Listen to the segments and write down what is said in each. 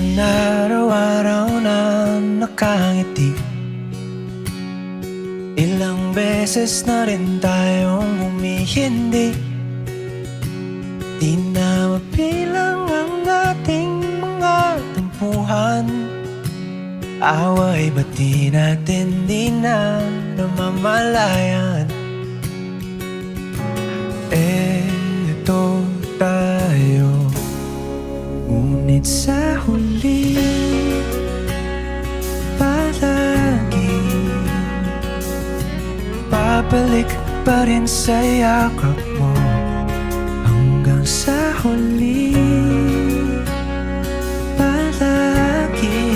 naman araw-araw na nakangiti. Ilang beses na rin tayong humihindi. Di na mapilang ang ating mga tampuhan. Away ba't di natin di na namamalayan? Eto tayo, ngunit sa huli palagi babalik pa rin sa yakap mo. Hanggang sa huli palagi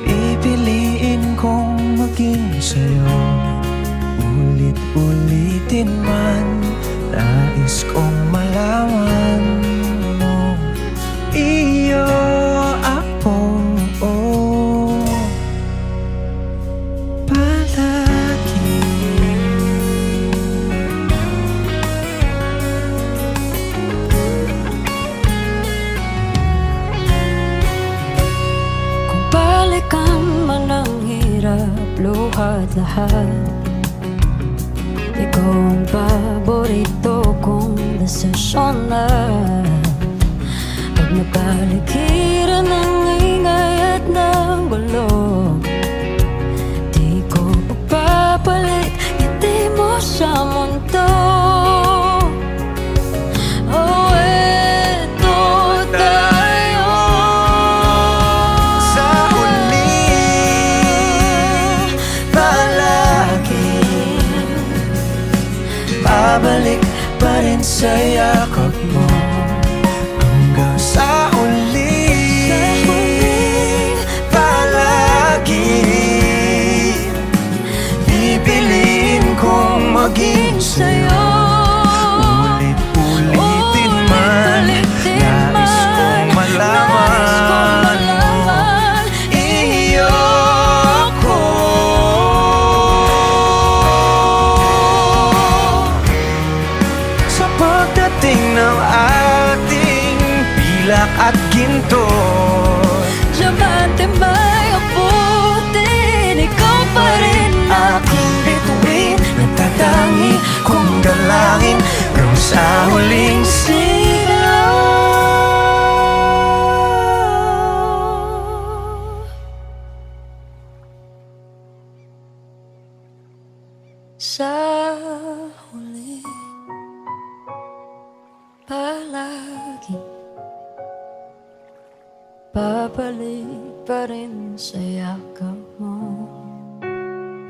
pipiliin kong maging sa'yo. Ulit-ulitin man, nais kong malaman mo. Iyo ako, palagi. Kung balikan man ang hirap, luhat lahat, ikaw ang paborito kong desisyon na. Pag napaligiran ng ingay at ng gulo, di ko pagpapalit ngiti mo sa mundo. Oh, eto tayo Sa huli palagi babalik pa rin sa yakap mo. Hanggang sa huli palagi pipiliin kong maging sa'yo. Ulit-ulitin man, nais kong malaman. Iyo ako. Sa pagdating ng ating pilak at ginto, Diamante may abutin, ikaw pa rin aking bituin, nagtatangi kong dalangin hanggang sa huling sigaw. Sa huli palagi babalik pa rin sa yakap mo.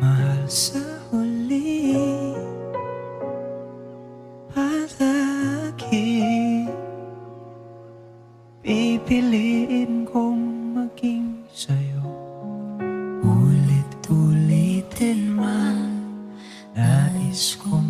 Mahal, sa huli palagi pipiliin kong maging sa'yo. Ulit-ulitin man, nais kong